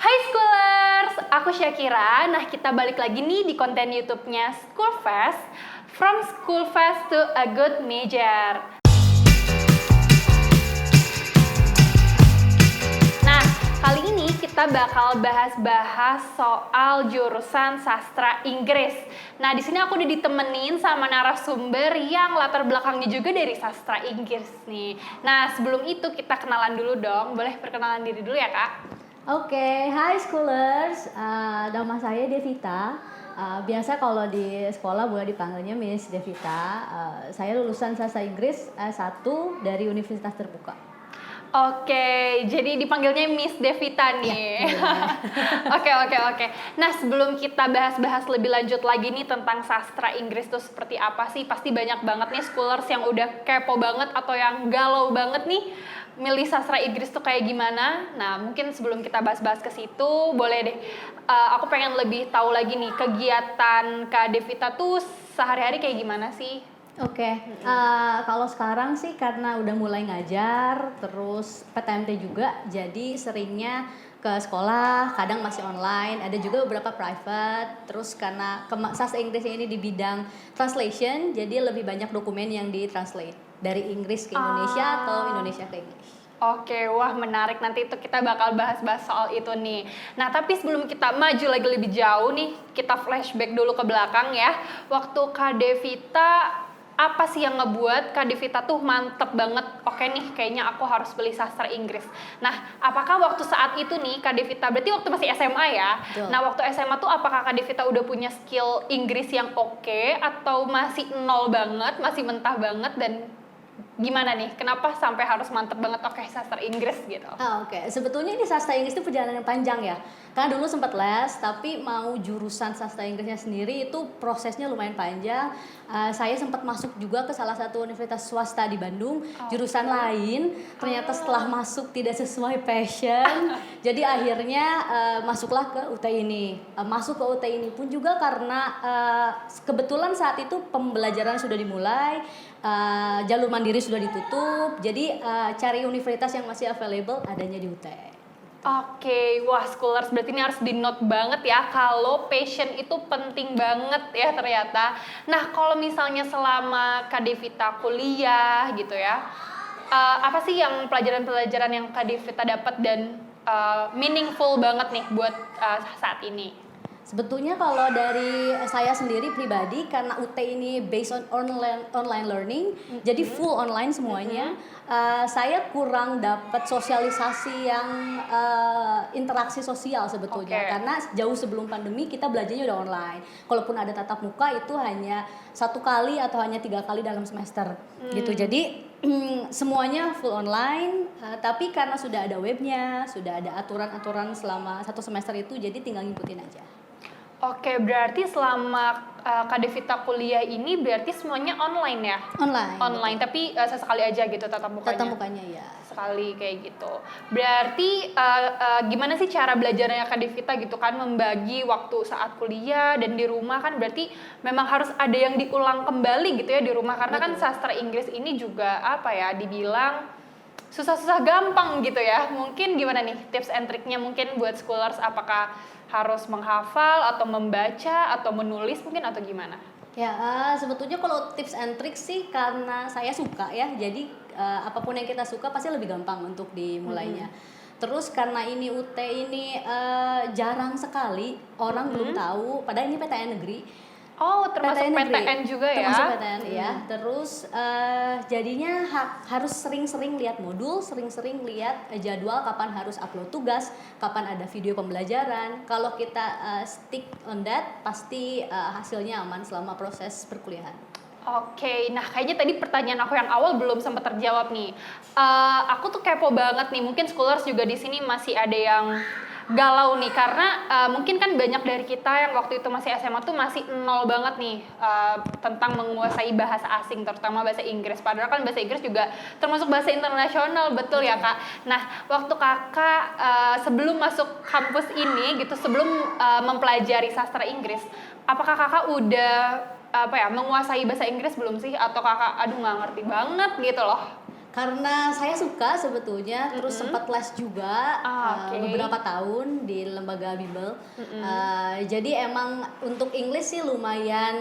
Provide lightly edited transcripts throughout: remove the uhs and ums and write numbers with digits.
Hai Schoolers, aku Syakira. Nah, kita balik lagi nih di konten YouTube-nya Schoolfest, From Schoolfest to a Good Major. Nah, kali ini kita bakal bahas-bahas soal jurusan sastra Inggris. Nah, di sini aku udah ditemenin sama narasumber yang latar belakangnya juga dari sastra Inggris nih. Nah, sebelum itu kita kenalan dulu dong. Boleh perkenalan diri dulu ya, Kak? Oke, hai Schoolers, nama saya Devita. Biasa kalau di sekolah boleh dipanggilnya Miss Devita. Saya lulusan sastra Inggris S1 dari Universitas Terbuka. Oke, jadi dipanggilnya Miss Devita nih. Oke. Nah, sebelum kita bahas-bahas lebih lanjut lagi nih tentang sastra Inggris tuh seperti apa sih? Pasti banyak banget nih schoolers yang udah kepo banget atau yang galau banget nih milih sastra Inggris tuh kayak gimana. Nah, mungkin sebelum kita bahas-bahas ke situ, boleh deh. Aku pengen lebih tahu lagi nih kegiatan Kak Devita tuh sehari-hari kayak gimana sih? Oke, kalau sekarang sih karena udah mulai ngajar, terus PTMT juga, jadi seringnya ke sekolah, kadang masih online, ada juga beberapa private, terus karena sastra Inggrisnya ini di bidang translation, jadi lebih banyak dokumen yang ditranslate dari Inggris ke Indonesia atau Indonesia ke Inggris. Oke, wah menarik, nanti itu kita bakal bahas-bahas soal itu nih. Nah, tapi sebelum kita maju lagi lebih jauh nih, kita flashback dulu ke belakang ya. Waktu Kak Devita, apa sih yang ngebuat Kak Devita tuh mantep banget, oke nih kayaknya aku harus beli sastra Inggris. Nah, apakah waktu saat itu nih Kak Devita, berarti waktu masih SMA ya? Betul. Nah, waktu SMA tuh apakah Kak Devita udah punya skill Inggris yang oke, atau masih nol banget, masih mentah banget, dan gimana nih? Kenapa sampai harus mantep banget oke sastra Inggris gitu? Oke. Sebetulnya ini sastra Inggris itu perjalanan yang panjang ya. Karena dulu sempat les, tapi mau jurusan sastra Inggrisnya sendiri itu prosesnya lumayan panjang. Saya sempat masuk juga ke salah satu universitas swasta di Bandung, jurusan lain. Ternyata setelah masuk tidak sesuai passion. Jadi akhirnya masuklah ke UT ini. Masuk ke UT ini pun juga karena kebetulan saat itu pembelajaran sudah dimulai. Jalur mandiri sudah ditutup, jadi cari universitas yang masih available adanya di UT. Oke, wah schoolers berarti ini harus di note banget ya kalau passion itu penting banget ya ternyata. Nah, kalau misalnya selama Kak Devita kuliah gitu ya, apa sih yang pelajaran-pelajaran yang Kak Devita dapat dan meaningful banget nih buat saat ini? Sebetulnya kalau dari saya sendiri pribadi, karena UT ini based on online learning, jadi full online semuanya, saya kurang dapat sosialisasi yang interaksi sosial sebetulnya. Karena jauh sebelum pandemi kita belajarnya udah online. Kalaupun ada tatap muka itu hanya 1 kali atau hanya 3 kali dalam semester gitu. Jadi semuanya full online, tapi karena sudah ada webnya, sudah ada aturan-aturan selama 1 semester itu, jadi tinggal ngikutin aja. Oke, berarti selama Kak Devita kuliah ini berarti semuanya online ya? Online, tapi sesekali aja gitu tatap mukanya? Tatap mukanya ya. Sekali kayak gitu. Berarti gimana sih cara belajarnya Kak Devita gitu kan, membagi waktu saat kuliah dan di rumah kan berarti memang harus ada yang diulang kembali gitu ya di rumah. Karena kan sastra Inggris ini juga apa ya, dibilang susah-susah gampang gitu ya. Mungkin gimana nih tips and triknya mungkin buat schoolers, apakah harus menghafal atau membaca atau menulis mungkin atau gimana? Ya, sebetulnya kalau tips and tricks sih karena saya suka ya, jadi apapun yang kita suka pasti lebih gampang untuk dimulainya. Terus karena ini UT ini jarang sekali orang belum tahu, padahal ini PTN negeri. Oh, termasuk PTN juga ya? Termasuk PTN ya. Terus jadinya harus sering-sering lihat modul, sering-sering lihat jadwal, kapan harus upload tugas, kapan ada video pembelajaran. Kalau kita stick on that, pasti hasilnya aman selama proses perkuliahan. Oke, nah kayaknya tadi pertanyaan aku yang awal belum sempat terjawab nih. Aku tuh kepo banget nih, mungkin schoolers juga di sini masih ada yang galau nih, karena mungkin kan banyak dari kita yang waktu itu masih SMA tuh masih nol banget nih tentang menguasai bahasa asing, terutama bahasa Inggris. Padahal kan bahasa Inggris juga termasuk bahasa internasional, betul ya Kak? Nah, waktu Kakak sebelum masuk kampus ini gitu, sebelum mempelajari sastra Inggris, apakah Kakak udah menguasai bahasa Inggris belum sih? Atau Kakak aduh nggak ngerti banget gitu loh? Karena saya suka sebetulnya, terus sempat les juga Oke. beberapa tahun di lembaga bimbel. Jadi emang untuk English sih lumayan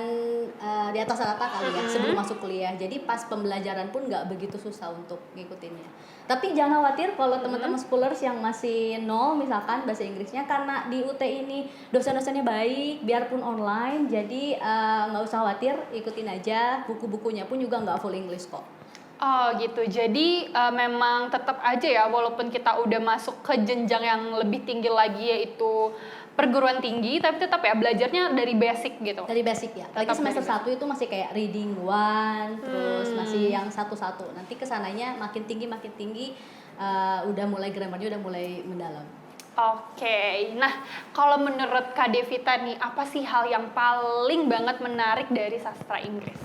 di atas rata kali ya sebelum masuk kuliah. Jadi pas pembelajaran pun nggak begitu susah untuk ngikutinnya. Tapi jangan khawatir kalau teman-teman schoolers yang masih nol misalkan bahasa Inggrisnya, karena di UT ini dosen-dosennya baik, biarpun online. Jadi nggak usah khawatir, ikutin aja. Buku-bukunya pun juga nggak full English kok. Oh gitu, jadi memang tetap aja ya, walaupun kita udah masuk ke jenjang yang lebih tinggi lagi yaitu perguruan tinggi, tapi tetap ya belajarnya dari basic gitu. Dari basic ya. Apalagi Tetap semester dari 1 itu masih kayak reading one, terus masih yang satu-satu. Nanti kesananya makin tinggi, udah mulai grammarnya udah mulai mendalam. Oke, nah kalau menurut Kak Devita nih, apa sih hal yang paling banget menarik dari sastra Inggris?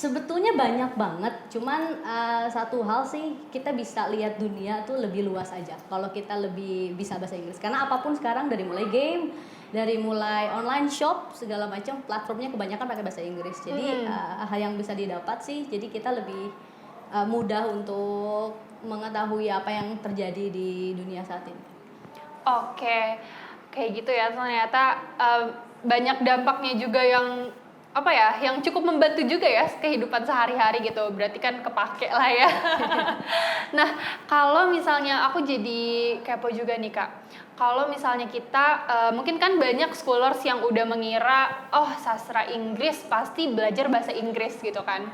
Sebetulnya banyak banget, cuman satu hal sih, kita bisa lihat dunia tuh lebih luas aja kalau kita lebih bisa bahasa Inggris. Karena apapun sekarang, dari mulai game, dari mulai online shop, segala macam platformnya kebanyakan pakai bahasa Inggris. Jadi hal yang bisa didapat sih, jadi kita lebih mudah untuk mengetahui apa yang terjadi di dunia saat ini. Oke, kayak gitu ya, ternyata banyak dampaknya juga yang apa ya, yang cukup membantu juga ya kehidupan sehari-hari gitu, berarti kan kepake lah ya. Nah, kalau misalnya aku jadi kepo juga nih Kak, kalau misalnya kita mungkin kan banyak scholars yang udah mengira sastra Inggris pasti belajar bahasa Inggris gitu kan.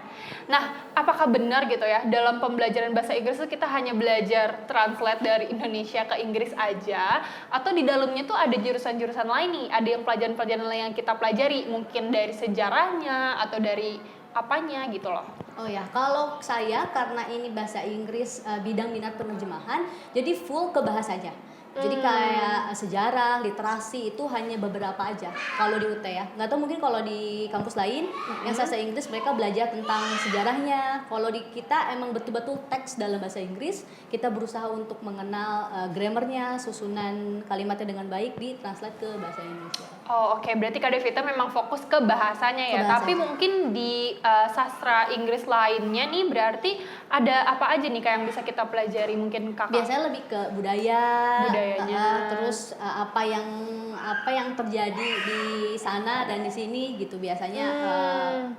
Nah, apakah benar gitu ya dalam pembelajaran bahasa Inggris itu kita hanya belajar translate dari Indonesia ke Inggris aja, atau di dalamnya tuh ada jurusan-jurusan lain nih, ada yang pelajaran-pelajaran lain yang kita pelajari, mungkin dari sejarahnya atau dari apanya gitu loh. Oh ya, kalau saya karena ini bahasa Inggris bidang minat penerjemahan, jadi full ke bahasanya. Jadi kayak sejarah, literasi itu hanya beberapa aja kalau di UT ya. Nggak tahu mungkin kalau di kampus lain yang sastra Inggris mereka belajar tentang sejarahnya. Kalau di kita emang betul-betul teks dalam bahasa Inggris, kita berusaha untuk mengenal grammarnya, susunan kalimatnya dengan baik, ditranslate ke bahasa Indonesia. Oh oke, berarti Kak Devita memang fokus ke bahasanya ya. Tapi mungkin di sastra Inggris lainnya nih berarti ada apa aja nih Kak yang bisa kita pelajari mungkin Kakak? Biasanya lebih ke budayanya, terus apa yang terjadi di sana dan di sini gitu biasanya,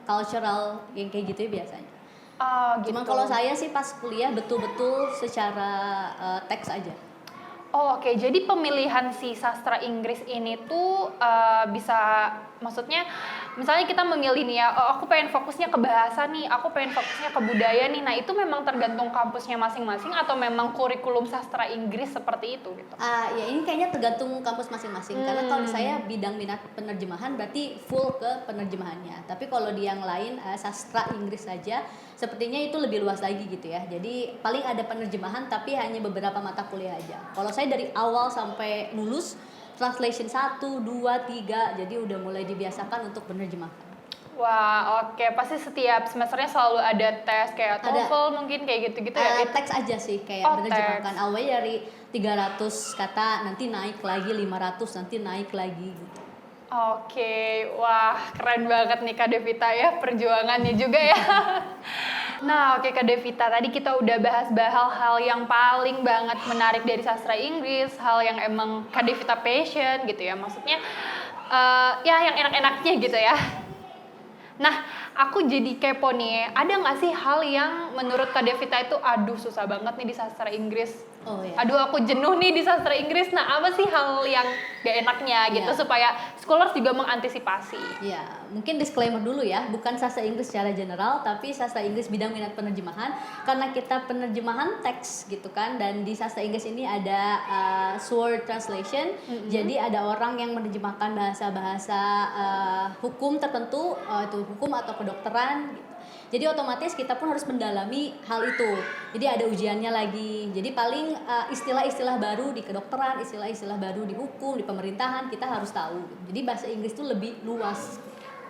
cultural yang kayak gitu ya biasanya. Gitu. Cuman kalau saya sih pas kuliah betul-betul secara teks aja. Oke, jadi pemilihan si sastra Inggris ini tuh bisa, maksudnya misalnya kita memilih nih ya, aku pengen fokusnya ke bahasa nih, aku pengen fokusnya ke budaya nih, nah itu memang tergantung kampusnya masing-masing atau memang kurikulum sastra Inggris seperti itu gitu? Ya ini kayaknya tergantung kampus masing-masing, karena kalau di saya bidang minat penerjemahan berarti full ke penerjemahannya. Tapi kalau di yang lain sastra Inggris saja, sepertinya itu lebih luas lagi gitu ya. Jadi paling ada penerjemahan tapi hanya beberapa mata kuliah aja. Kalau saya dari awal sampai lulus translation 1, 2, 3, jadi udah mulai dibiasakan untuk penerjemahan. Wah, oke. Pasti setiap semesternya selalu ada tes kayak TOEFL mungkin kayak gitu-gitu ya? Teks aja sih, kayak menerjemahkan awalnya dari 300 kata, nanti naik lagi 500, nanti naik lagi gitu. Oke, wah keren banget nih Kak Devita ya, perjuangannya juga ya. Nah oke Kak Devita, tadi kita udah bahas hal yang paling banget menarik dari sastra Inggris, hal yang emang Kak Devita passion gitu ya, maksudnya ya yang enak-enaknya gitu ya. Nah, aku jadi kepo nih, ada nggak sih hal yang menurut Kak Devita itu aduh susah banget nih di sastra Inggris? Oh ya. Aduh aku jenuh nih di sastra Inggris. Nah, apa sih hal yang gak enaknya gitu supaya scholars juga mengantisipasi? Ya, mungkin disclaimer dulu ya, bukan sastra Inggris secara general, tapi sastra Inggris bidang minat penerjemahan, karena kita penerjemahan teks gitu kan, dan di sastra Inggris ini ada sword translation, jadi ada orang yang menerjemahkan bahasa-bahasa hukum tertentu, itu hukum atau kedokteran gitu. Jadi otomatis kita pun harus mendalami hal itu. Jadi ada ujiannya lagi. Jadi paling istilah-istilah baru di kedokteran, istilah-istilah baru di hukum, di pemerintahan kita harus tahu. Jadi bahasa Inggris itu lebih luas.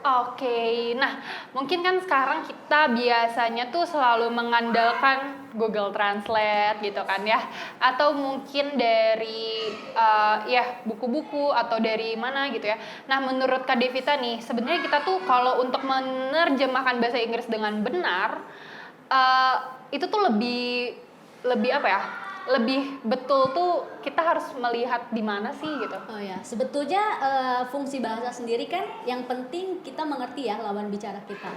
Oke, nah mungkin kan sekarang kita biasanya tuh selalu mengandalkan Google Translate gitu kan ya, atau mungkin dari ya buku-buku atau dari mana gitu ya. Nah menurut Kak Devita nih, sebenarnya kita tuh kalau untuk menerjemahkan bahasa Inggris dengan benar, uh, itu tuh lebih lebih apa ya? Lebih betul tuh kita harus melihat di mana sih gitu. Oh ya, sebetulnya fungsi bahasa sendiri kan yang penting kita mengerti ya lawan bicara kita.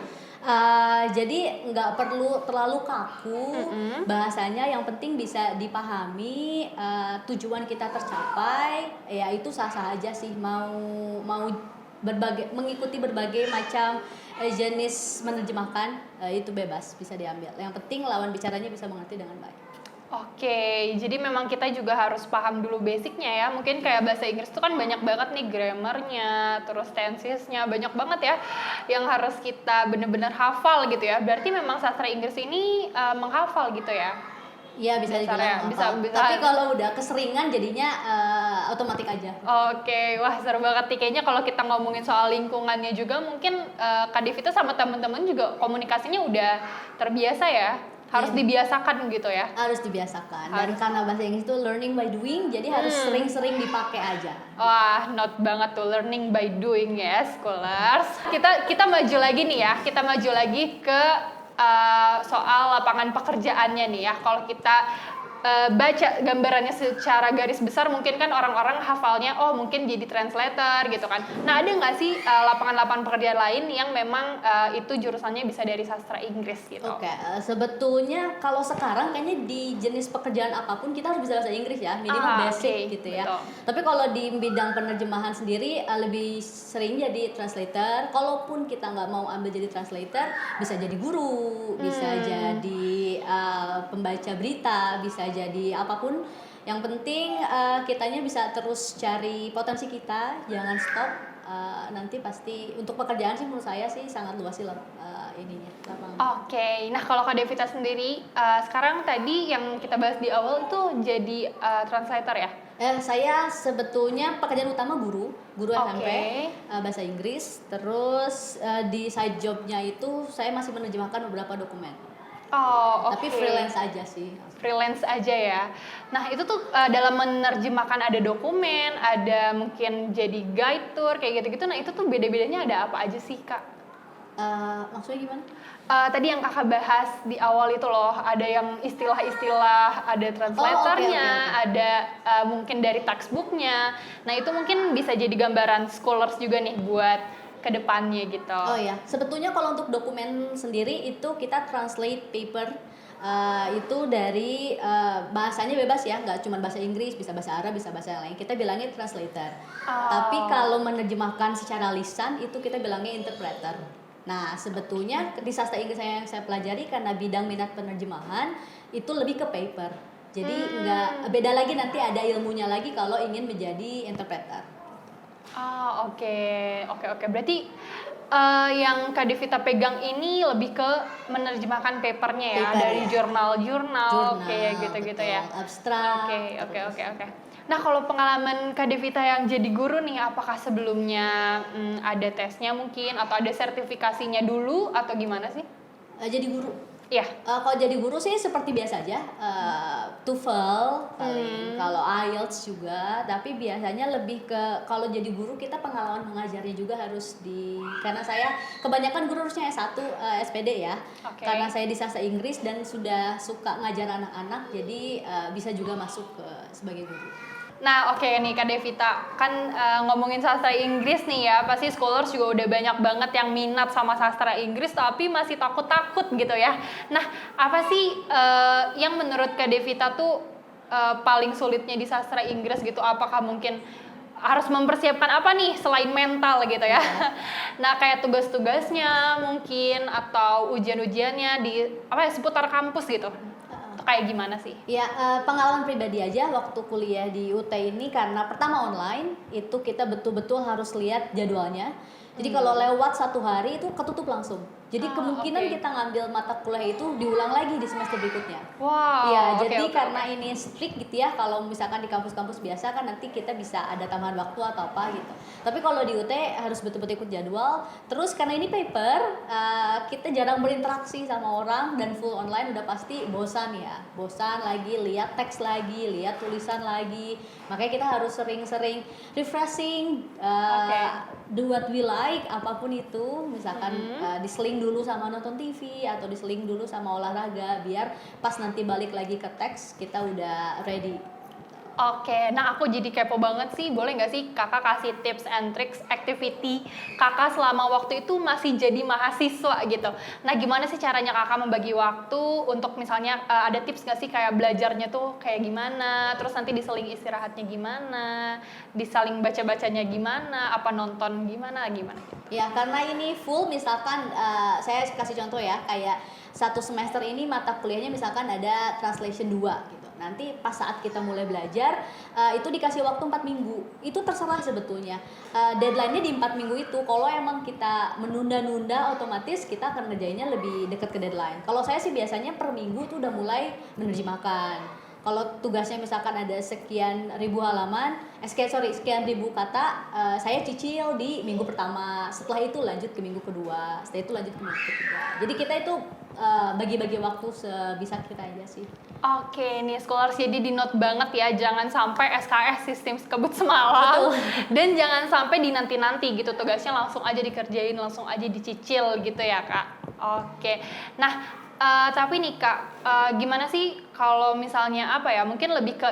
Jadi nggak perlu terlalu kaku bahasanya, yang penting bisa dipahami, tujuan kita tercapai, ya itu sah-sah aja sih. Mau mengikuti berbagai macam jenis menerjemahkan, itu bebas bisa diambil. Yang penting lawan bicaranya bisa mengerti dengan baik. Oke, jadi memang kita juga harus paham dulu basicnya ya. Mungkin kayak bahasa Inggris itu kan banyak banget nih grammarnya, terus tensesnya, banyak banget ya yang harus kita bener-bener hafal gitu ya. Berarti memang sastra Inggris ini menghafal gitu ya? Iya, bisa dibilang bisa. Tapi kalau udah keseringan jadinya otomatis aja. Oke, wah seru banget nih. Kayaknya kalau kita ngomongin soal lingkungannya juga mungkin Kak Devita sama teman-teman juga komunikasinya udah terbiasa ya. Harus dibiasakan gitu ya. Harus dibiasakan. Dan karena bahasa Inggris itu learning by doing, jadi harus sering-sering dipakai aja. Wah, not banget tuh learning by doing ya, scholars. Kita maju lagi nih ya. Kita maju lagi ke soal lapangan pekerjaannya nih ya. Kalau kita baca gambarannya secara garis besar, mungkin kan orang-orang hafalnya oh mungkin jadi translator gitu kan. Nah, ada nggak sih lapangan-lapangan pekerjaan lain yang memang itu jurusannya bisa dari sastra Inggris gitu? Oke, sebetulnya kalau sekarang kayaknya di jenis pekerjaan apapun kita harus bisa bahasa Inggris ya, minimal basic gitu ya. Betul. Tapi kalau di bidang penerjemahan sendiri lebih sering jadi translator. Kalaupun kita nggak mau ambil jadi translator, bisa jadi guru, bisa jadi pembaca berita, bisa jadi apapun. Yang penting kitanya bisa terus cari potensi kita, jangan stop. Nanti pasti untuk pekerjaan sih menurut saya sih sangat luas sih ininya. Oke, nah kalau Kak Devita sendiri sekarang tadi yang kita bahas di awal itu jadi translator ya? Saya sebetulnya pekerjaan utama guru SMP, bahasa Inggris. Terus di side jobnya itu saya masih menerjemahkan beberapa dokumen. Tapi freelance aja sih. Freelance aja ya. Nah itu tuh dalam menerjemahkan ada dokumen, ada mungkin jadi guide tour kayak gitu-gitu. Nah itu tuh beda-bedanya ada apa aja sih Kak? Maksudnya gimana? Tadi yang Kakak bahas di awal itu loh, ada yang istilah-istilah, ada translatornya, ada mungkin dari textbooknya. Nah itu mungkin bisa jadi gambaran scholars juga nih buat kedepannya gitu. Oh ya, sebetulnya kalau untuk dokumen sendiri itu kita translate paper itu dari bahasanya bebas ya, nggak cuma bahasa Inggris, bisa bahasa Arab, bisa bahasa yang lain. Kita bilangnya translator. Tapi kalau menerjemahkan secara lisan itu kita bilangnya interpreter. Nah, sebetulnya di sastra Inggris yang saya pelajari karena bidang minat penerjemahan itu lebih ke paper. Jadi nggak beda lagi, nanti ada ilmunya lagi kalau ingin menjadi interpreter. Oke. Berarti yang Kak Devita pegang ini lebih ke menerjemahkan papernya ya, dari jurnal-jurnal kayak gitu-gitu ya. Abstrak. Oke. Nah, kalau pengalaman Kak Devita yang jadi guru nih, apakah sebelumnya ada tesnya mungkin atau ada sertifikasinya dulu atau gimana sih? Jadi guru. Iya. Kalau jadi guru sih seperti biasa aja, TOEFL paling, kalau IELTS juga. Tapi biasanya lebih ke kalau jadi guru kita pengalaman mengajarnya juga harus karena saya kebanyakan guru harusnya S1 SPD ya. Karena saya di sastra Inggris dan sudah suka ngajar anak-anak, jadi bisa juga masuk sebagai guru. Nah oke nih Kak Devita, kan ngomongin sastra Inggris nih ya, pasti scholars juga udah banyak banget yang minat sama sastra Inggris tapi masih takut-takut gitu ya. Nah apa sih yang menurut Kak Devita tuh paling sulitnya di sastra Inggris gitu? Apakah mungkin harus mempersiapkan apa nih selain mental gitu ya? Nah kayak tugas-tugasnya mungkin atau ujian-ujiannya di seputar kampus gitu. Kayak gimana sih? Ya, pengalaman pribadi aja waktu kuliah di UT ini, karena pertama online, itu kita betul-betul harus lihat jadwalnya. Jadi kalau lewat 1 hari itu ketutup langsung. Jadi kemungkinan kita ngambil mata kuliah itu diulang lagi di semester berikutnya. Jadi karena ini strict gitu ya, kalau misalkan di kampus-kampus biasa kan nanti kita bisa ada tambahan waktu atau apa gitu. Tapi kalau di UT harus betul-betul ikut jadwal. Terus karena ini paper, kita jarang berinteraksi sama orang dan full online, udah pasti bosan ya. Bosan lagi, lihat teks lagi, lihat tulisan lagi. Makanya kita harus sering-sering refreshing, do what we like, apapun itu. Misalkan diseling dulu sama nonton TV atau diseling dulu sama olahraga biar pas nanti balik lagi ke teks kita udah ready. Oke, nah aku jadi kepo banget sih, boleh nggak sih kakak kasih tips and tricks activity kakak selama waktu itu masih jadi mahasiswa gitu. Nah gimana sih caranya kakak membagi waktu untuk misalnya ada tips nggak sih kayak belajarnya tuh kayak gimana, terus nanti diseling istirahatnya gimana, disaling baca-bacanya gimana, apa nonton gimana gitu. Ya karena ini full misalkan saya kasih contoh ya kayak satu semester ini mata kuliahnya misalkan ada translation 2 gitu. Nanti pas saat kita mulai belajar itu dikasih waktu 4 minggu. Itu terserah sebetulnya. Deadline-nya di 4 minggu itu. Kalau emang kita menunda-nunda otomatis kita akan ngerjainnya lebih dekat ke deadline. Kalau saya sih biasanya per minggu tuh udah mulai menerjemahkan. Kalau tugasnya misalkan ada sekian ribu halaman, sekian ribu kata, saya cicil di minggu pertama. Setelah itu lanjut ke minggu kedua. Setelah itu lanjut ke minggu ketiga. Jadi kita itu bagi-bagi waktu sebisa kita aja sih. Oke, nih scholars jadi di note banget ya, jangan sampai SKS sistem kebut semalam. Betul. Dan jangan sampai dinanti-nanti gitu, tugasnya langsung aja dikerjain, langsung aja dicicil gitu ya kak. Oke, nah tapi nih kak, gimana sih kalau misalnya apa ya, mungkin lebih ke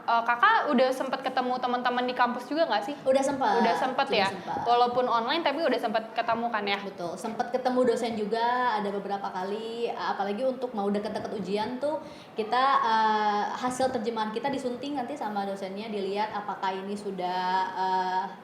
kakak udah sempat ketemu teman-teman di kampus juga nggak sih? Udah sempat Ya, sempat. walaupun online tapi udah sempat ketemu kan ya? Betul, sempat ketemu dosen juga ada beberapa kali, apalagi untuk mau deket-deket ujian tuh kita hasil terjemahan kita disunting nanti sama dosennya, dilihat apakah ini sudah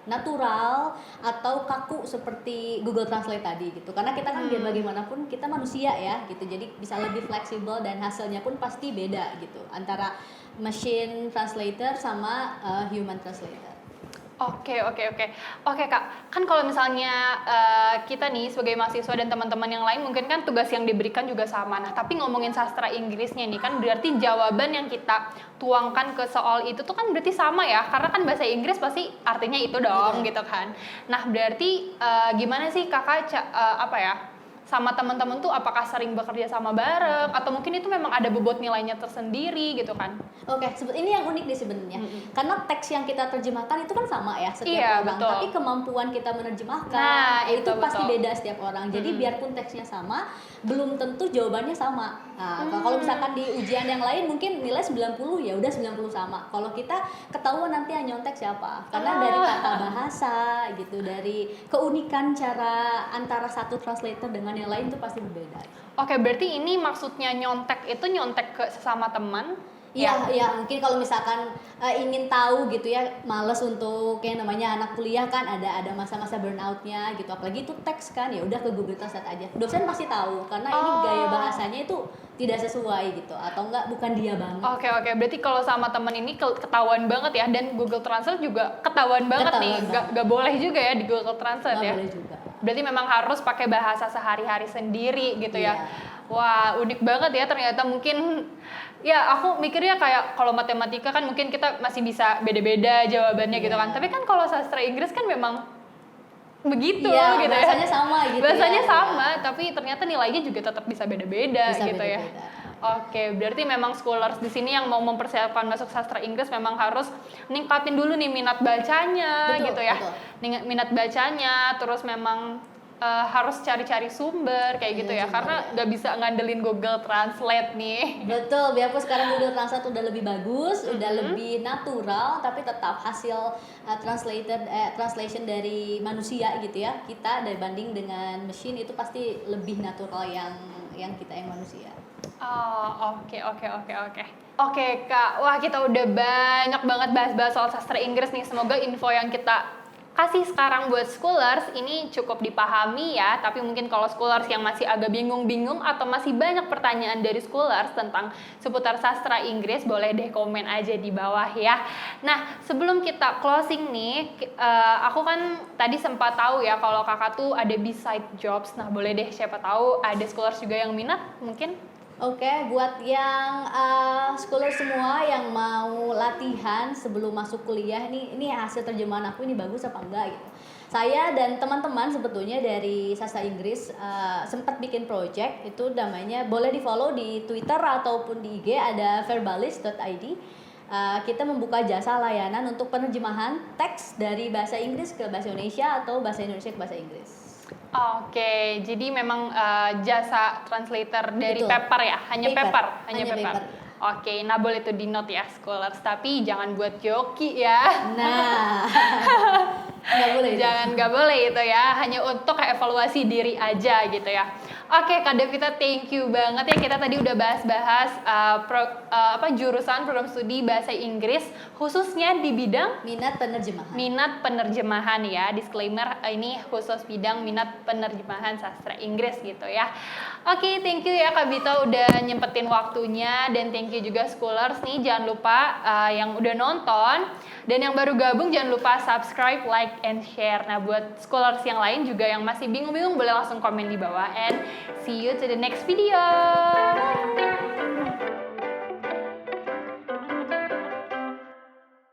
natural atau kaku seperti Google Translate tadi gitu. Karena kita kan biar bagaimanapun kita manusia ya gitu, jadi bisa lebih fleksibel dan hasilnya pun pasti beda gitu antara machine translator sama human translator. Oke kak, kan kalau misalnya kita nih sebagai mahasiswa dan teman-teman yang lain mungkin kan tugas yang diberikan juga sama. Nah tapi ngomongin sastra Inggrisnya nih kan berarti jawaban yang kita tuangkan ke soal itu tuh kan berarti sama ya, karena kan bahasa Inggris pasti artinya itu dong gitu kan. Nah berarti gimana sih kakak apa ya, sama teman-teman tuh apakah sering bekerja sama bareng atau mungkin itu memang ada bobot nilainya tersendiri gitu kan? Oke, ini yang unik nih sebenarnya. Karena teks yang kita terjemahkan itu kan sama ya setiap orang, betul. tapi kemampuan kita menerjemahkan itu pasti betul. beda setiap orang. Jadi biarpun teksnya sama, belum tentu jawabannya sama. Nah, kalau misalkan di ujian yang lain mungkin nilai 90 ya udah 90 sama. Kalau kita ketahuan nanti yang nyontek siapa. Karena dari tata bahasa gitu, dari keunikan cara antara satu translator dengan yang lain itu pasti berbeda. Oke, berarti ini maksudnya nyontek itu nyontek ke sesama teman? Iya, mungkin kalau misalkan ingin tahu gitu ya, males untuk yang namanya anak kuliah kan ada masa-masa burnoutnya gitu, apalagi itu teks kan, ya udah ke Google Translate aja. Dosen pasti tahu karena ini gaya bahasanya itu tidak sesuai gitu, atau enggak bukan dia banget. Oke, berarti kalau sama teman ini ketahuan banget ya, dan Google Translate juga ketahuan banget nih, gak boleh juga ya di Google Translate ya. Boleh juga. Berarti memang harus pakai bahasa sehari-hari sendiri gitu ya. Wah, unik banget ya ternyata. Mungkin ya aku mikirnya kayak kalau matematika kan mungkin kita masih bisa beda-beda jawabannya gitu kan. Tapi kan kalau sastra Inggris kan memang begitu gitu bahasanya ya. sama gitu. Bahasanya sama, tapi ternyata nilainya juga tetap bisa beda-beda gitu ya. Oke, berarti memang scholars di sini yang mau mempersiapkan masuk sastra Inggris memang harus ningkatin dulu nih minat bacanya gitu ya. Minat bacanya, terus memang harus cari-cari sumber kayak gitu ya, karena nggak bisa ngandelin Google Translate nih. Betul, biarpun sekarang Google Translate udah lebih bagus, udah lebih natural, tapi tetap hasil translation dari manusia gitu ya, kita dibanding dengan mesin itu pasti lebih natural yang kita yang manusia. Oke kak, wah kita udah banyak banget bahas-bahas soal sastra Inggris nih. Semoga info yang kita kasih sekarang buat scholars ini cukup dipahami ya. Tapi mungkin kalau scholars yang masih agak bingung-bingung atau masih banyak pertanyaan dari scholars tentang seputar sastra Inggris, boleh deh komen aja di bawah ya. Nah sebelum kita closing nih, aku kan tadi sempat tahu ya kalau kakak tuh ada beside jobs. Nah boleh deh, siapa tahu ada scholars juga yang minat mungkin. Oke, buat yang scholar semua yang mau latihan sebelum masuk kuliah ini hasil terjemahan aku ini bagus apa enggak gitu. Saya dan teman-teman sebetulnya dari Sastra Inggris sempat bikin project itu, namanya boleh di follow di Twitter ataupun di IG, ada verbalist.id. Kita membuka jasa layanan untuk penerjemahan teks dari bahasa Inggris ke bahasa Indonesia atau bahasa Indonesia ke bahasa Inggris. Oke, jadi memang jasa translator dari Betul. paper ya, hanya Paper, paper, hanya paper. Oke, nah boleh tuh di note ya scholars, tapi jangan buat joki ya. Nah, nggak boleh itu. Nggak boleh itu ya, hanya untuk evaluasi diri aja gitu ya. Oke Kak Devita, thank you banget ya, kita tadi udah bahas-bahas jurusan program studi bahasa Inggris khususnya di bidang Minat penerjemahan. minat penerjemahan ya. Disclaimer, ini khusus bidang minat penerjemahan sastra Inggris gitu ya. Oke, thank you ya Kak Bita udah nyempetin waktunya, dan thank you juga scholars nih, jangan lupa yang udah nonton dan yang baru gabung jangan lupa subscribe, like, and share. Nah buat scholars yang lain juga yang masih bingung-bingung boleh langsung komen di bawah, and see you to the next video.